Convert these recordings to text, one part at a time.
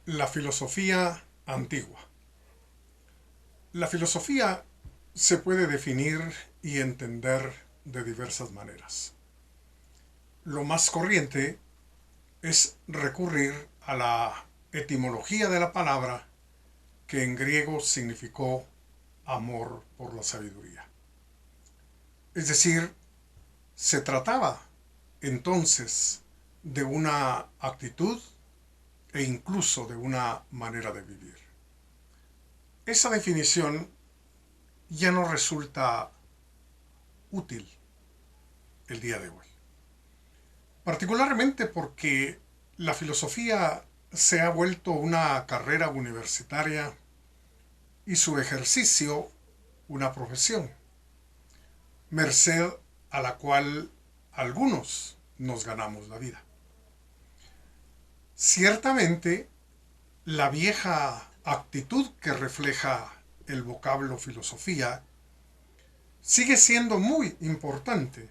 La filosofía antigua. La filosofía se puede definir y entender de diversas maneras. Lo más corriente es recurrir a la etimología de la palabra, que en griego significó amor por la sabiduría. Es decir, se trataba entonces de una actitud e incluso de una manera de vivir. Esa definición ya no resulta útil el día de hoy, particularmente porque la filosofía se ha vuelto una carrera universitaria y su ejercicio una profesión, merced a la cual algunos nos ganamos la vida. Ciertamente, la vieja actitud que refleja el vocablo filosofía sigue siendo muy importante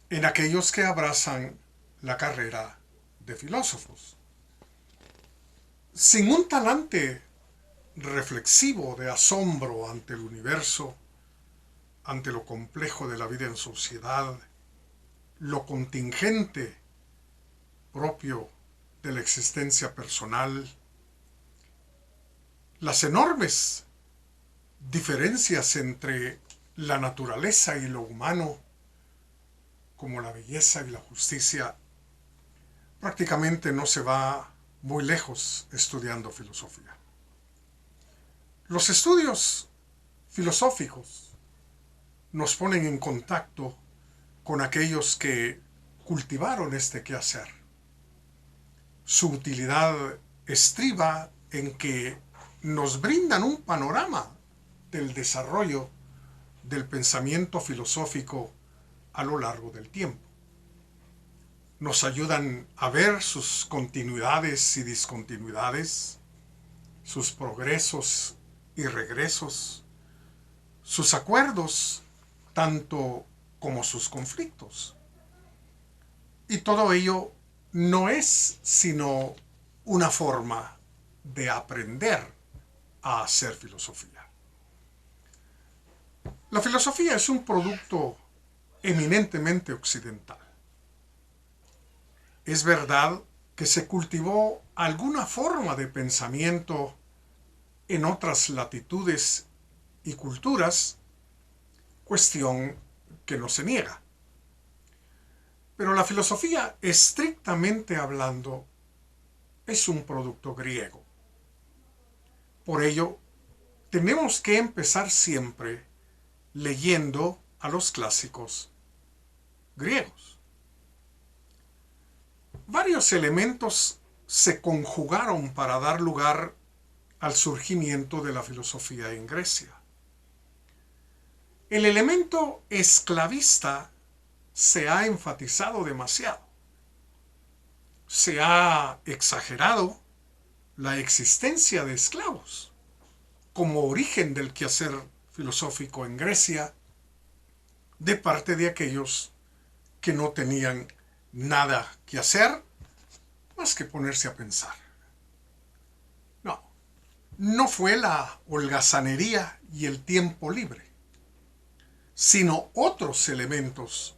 en aquellos que abrazan la carrera de filósofos. Sin un talante reflexivo de asombro ante el universo, ante lo complejo de la vida en sociedad, lo contingente propio de la existencia personal, las enormes diferencias entre la naturaleza y lo humano, como la belleza y la justicia, prácticamente no se va muy lejos estudiando filosofía. Los estudios filosóficos nos ponen en contacto con aquellos que cultivaron este quehacer. Su utilidad estriba en que nos brindan un panorama del desarrollo del pensamiento filosófico a lo largo del tiempo. Nos ayudan a ver sus continuidades y discontinuidades, sus progresos y regresos, sus acuerdos, tanto como sus conflictos. Y todo ello no es sino una forma de aprender a hacer filosofía. La filosofía es un producto eminentemente occidental. Es verdad que se cultivó alguna forma de pensamiento en otras latitudes y culturas, cuestión que no se niega. Pero la filosofía, estrictamente hablando, es un producto griego. Por ello, tenemos que empezar siempre leyendo a los clásicos griegos. Varios elementos se conjugaron para dar lugar al surgimiento de la filosofía en Grecia. El elemento esclavista se ha enfatizado demasiado. Se ha exagerado la existencia de esclavos como origen del quehacer filosófico en Grecia de parte de aquellos que no tenían nada que hacer más que ponerse a pensar. No, no fue la holgazanería y el tiempo libre, sino otros elementos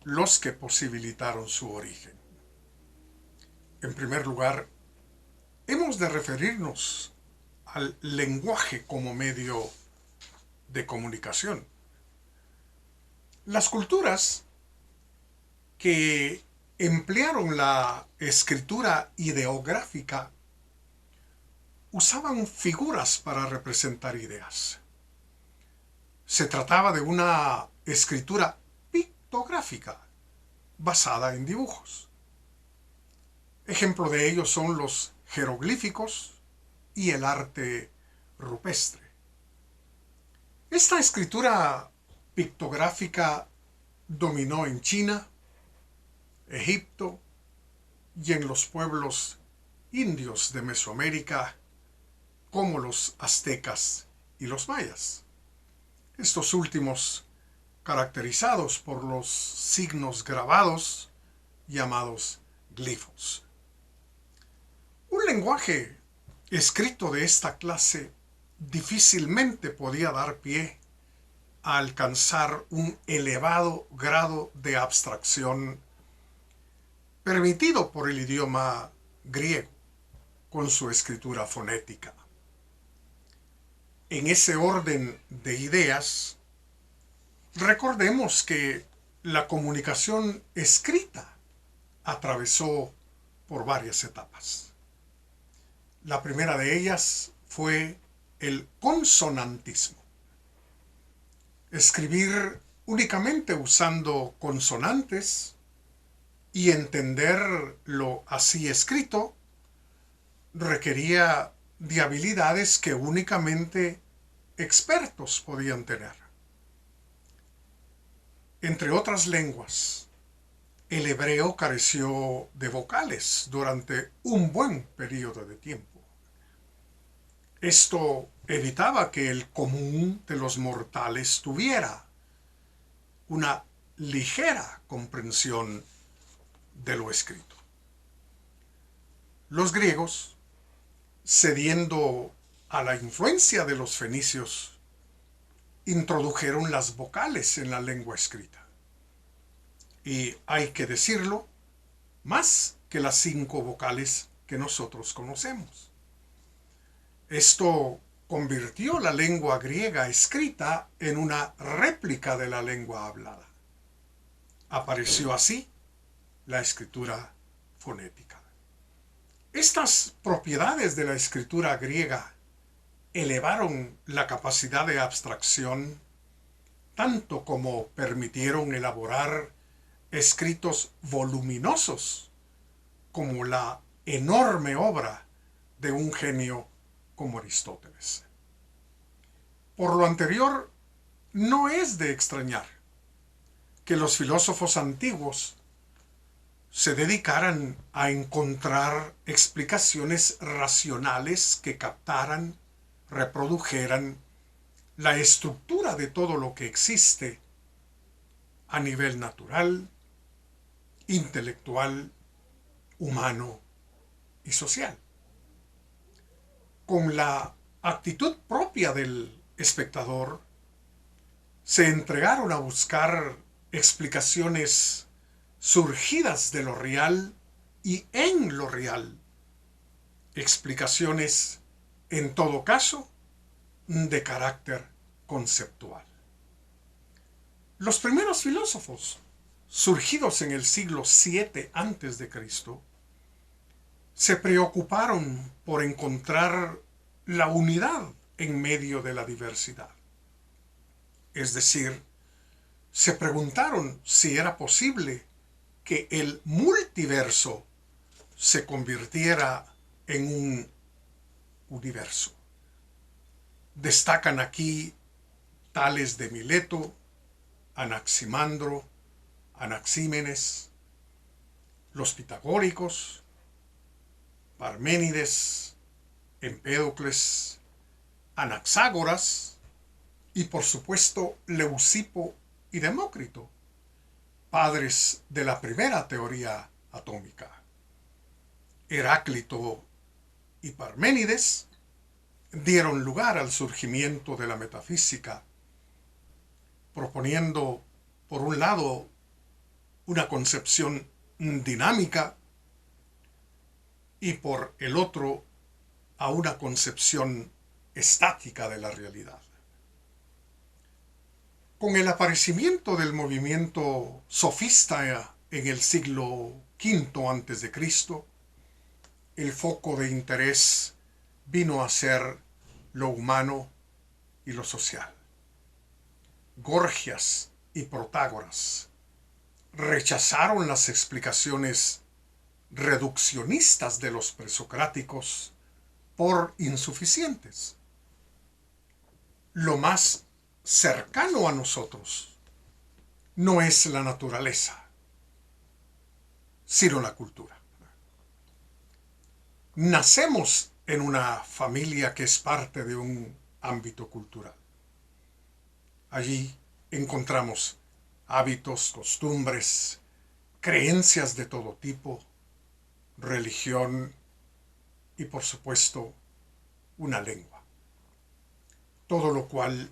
los que posibilitaron su origen. En primer lugar, hemos de referirnos al lenguaje como medio de comunicación. Las culturas que emplearon la escritura ideográfica usaban figuras para representar ideas. Se trataba de una escritura pictográfica basada en dibujos. Ejemplo de ello son los jeroglíficos y el arte rupestre. Esta escritura pictográfica dominó en China, Egipto y en los pueblos indios de Mesoamérica, como los aztecas y los mayas. Estos últimos caracterizados por los signos grabados llamados glifos. Un lenguaje escrito de esta clase difícilmente podía dar pie a alcanzar un elevado grado de abstracción permitido por el idioma griego con su escritura fonética. En ese orden de ideas, recordemos que la comunicación escrita atravesó por varias etapas. La primera de ellas fue el consonantismo. Escribir únicamente usando consonantes y entenderlo así escrito requería de habilidades que únicamente expertos podían tener. Entre otras lenguas, el hebreo careció de vocales durante un buen periodo de tiempo. Esto evitaba que el común de los mortales tuviera una ligera comprensión de lo escrito. Los griegos, cediendo a la influencia de los fenicios, introdujeron las vocales en la lengua escrita. Y hay que decirlo, más que las 5 vocales que nosotros conocemos. Esto convirtió la lengua griega escrita en una réplica de la lengua hablada. Apareció así la escritura fonética. Estas propiedades de la escritura griega elevaron la capacidad de abstracción tanto como permitieron elaborar escritos voluminosos como la enorme obra de un genio como Aristóteles. Por lo anterior, no es de extrañar que los filósofos antiguos se dedicaran a encontrar explicaciones racionales que captaran, reprodujeran la estructura de todo lo que existe a nivel natural, intelectual, humano y social. Con la actitud propia del espectador, se entregaron a buscar explicaciones surgidas de lo real y en lo real. Explicaciones, en todo caso, de carácter conceptual. Los primeros filósofos, surgidos en el siglo VII a.C., se preocuparon por encontrar la unidad en medio de la diversidad. Es decir, se preguntaron si era posible que el multiverso se convirtiera en un universo. Destacan aquí Tales de Mileto, Anaximandro, Anaxímenes, los pitagóricos, Parménides, Empédocles, Anaxágoras y por supuesto Leucipo y Demócrito, padres de la primera teoría atómica. Heráclito y Parménides dieron lugar al surgimiento de la metafísica, proponiendo, por un lado, una concepción dinámica y por el otro, a una concepción estática de la realidad. Con el aparecimiento del movimiento sofista en el siglo V a.C., el foco de interés vino a ser lo humano y lo social. Gorgias y Protágoras rechazaron las explicaciones reduccionistas de los presocráticos por insuficientes. Lo más cercano a nosotros no es la naturaleza, sino la cultura. Nacemos en una familia que es parte de un ámbito cultural. Allí encontramos hábitos, costumbres, creencias de todo tipo, religión, y, por supuesto, una lengua. Todo lo cual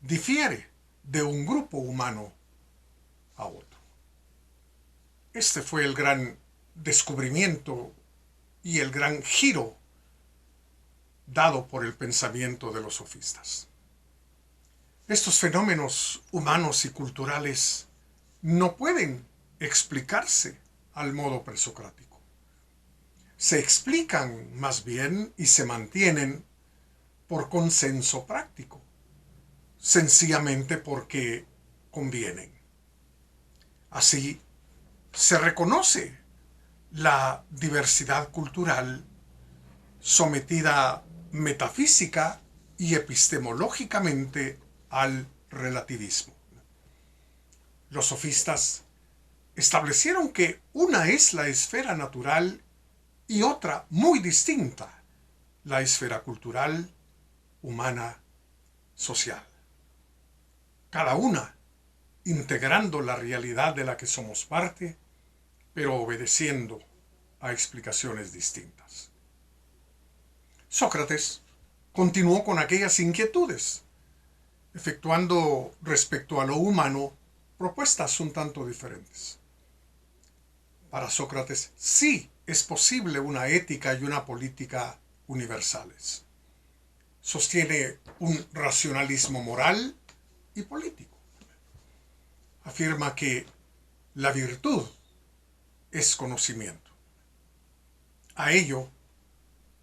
difiere de un grupo humano a otro. Este fue el gran descubrimiento y el gran giro dado por el pensamiento de los sofistas. Estos fenómenos humanos y culturales no pueden explicarse al modo presocrático. Se explican más bien y se mantienen por consenso práctico, sencillamente porque convienen. Así se reconoce la diversidad cultural sometida metafísica y epistemológicamente al relativismo. Los sofistas establecieron que una es la esfera natural y otra muy distinta, la esfera cultural, humana, social. Cada una integrando la realidad de la que somos parte, pero obedeciendo a explicaciones distintas. Sócrates continuó con aquellas inquietudes, efectuando respecto a lo humano propuestas un tanto diferentes. Para Sócrates sí es posible una ética y una política universales. Sostiene un racionalismo moral y político. Afirma que la virtud es conocimiento. A ello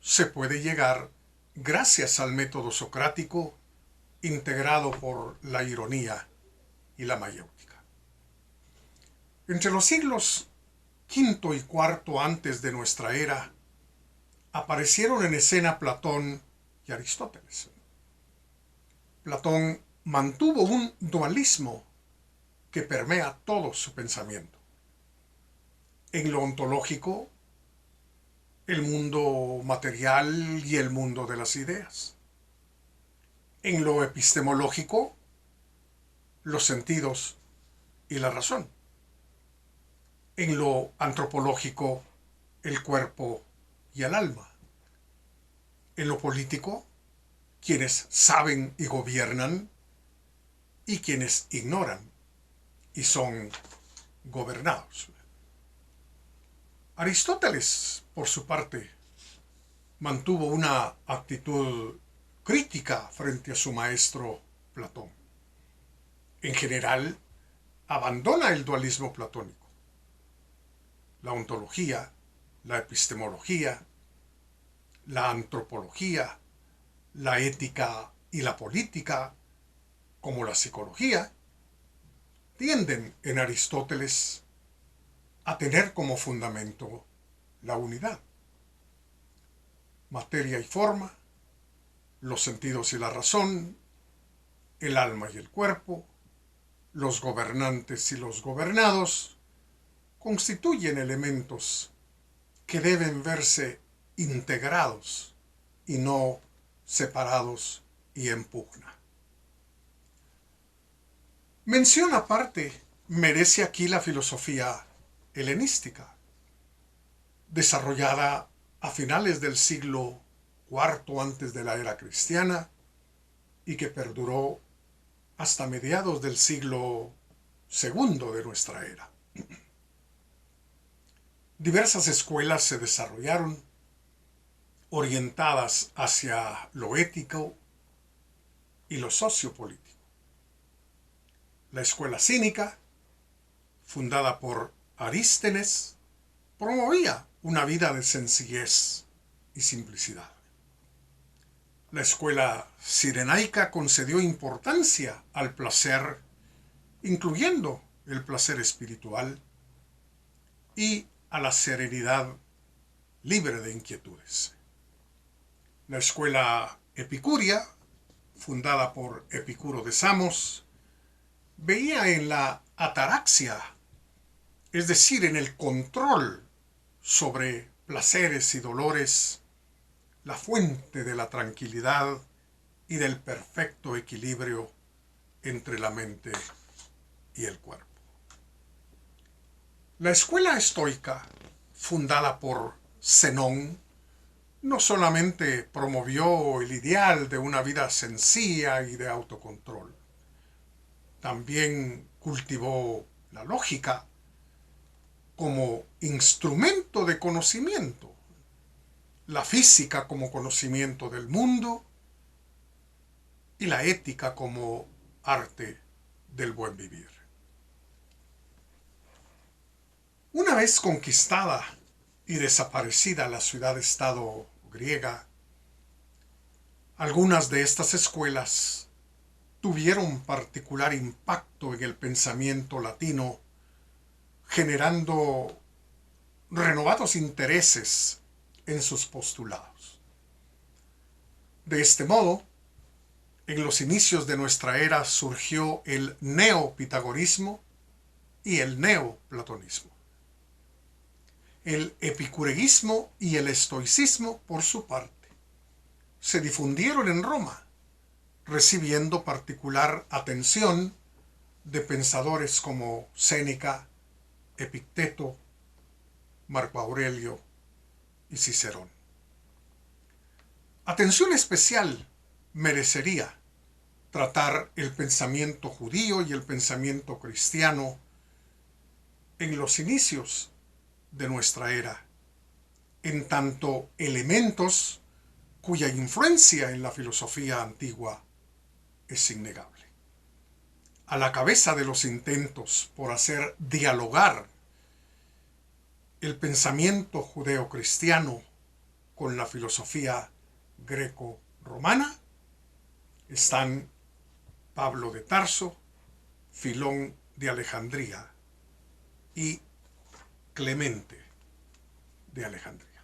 se puede llegar gracias al método socrático integrado por la ironía y la mayéutica. Entre los siglos V y IV antes de nuestra era aparecieron en escena Platón y Aristóteles. Platón mantuvo un dualismo que permea todo su pensamiento. En lo ontológico, el mundo material y el mundo de las ideas. En lo epistemológico, los sentidos y la razón. En lo antropológico, el cuerpo y el alma. En lo político, quienes saben y gobiernan y quienes ignoran y son gobernados. Aristóteles, por su parte, mantuvo una actitud crítica frente a su maestro Platón. En general, abandona el dualismo platónico. La ontología, la epistemología, la antropología, la ética y la política, como la psicología, tienden en Aristóteles a tener como fundamento la unidad. Materia y forma, los sentidos y la razón, el alma y el cuerpo, los gobernantes y los gobernados, constituyen elementos que deben verse integrados y no separados y en pugna. Mención aparte merece aquí la filosofía helenística, desarrollada a finales del siglo IV antes de la era cristiana y que perduró hasta mediados del siglo II de nuestra era. Diversas escuelas se desarrollaron orientadas hacia lo ético y lo sociopolítico. La escuela cínica, fundada por Arístenes, promovía una vida de sencillez y simplicidad. La escuela cirenaica concedió importancia al placer, incluyendo el placer espiritual, y a la serenidad libre de inquietudes. La escuela epicúrea, fundada por Epicuro de Samos, veía en la ataraxia, es decir, en el control sobre placeres y dolores, la fuente de la tranquilidad y del perfecto equilibrio entre la mente y el cuerpo. La escuela estoica, fundada por Zenón, no solamente promovió el ideal de una vida sencilla y de autocontrol, también cultivó la lógica como instrumento de conocimiento, la física como conocimiento del mundo y la ética como arte del buen vivir. Una vez conquistada y desaparecida la ciudad-estado griega, algunas de estas escuelas tuvieron particular impacto en el pensamiento latino, generando renovados intereses en sus postulados. De este modo, en los inicios de nuestra era surgió el neopitagorismo y el neoplatonismo. El epicureísmo y el estoicismo, por su parte, se difundieron en Roma, recibiendo particular atención de pensadores como Séneca, Epicteto, Marco Aurelio y Cicerón. Atención especial merecería tratar el pensamiento judío y el pensamiento cristiano en los inicios de nuestra era, en tanto elementos cuya influencia en la filosofía antigua es innegable. A la cabeza de los intentos por hacer dialogar el pensamiento judeocristiano con la filosofía greco-romana están Pablo de Tarso, Filón de Alejandría y Clemente de Alejandría.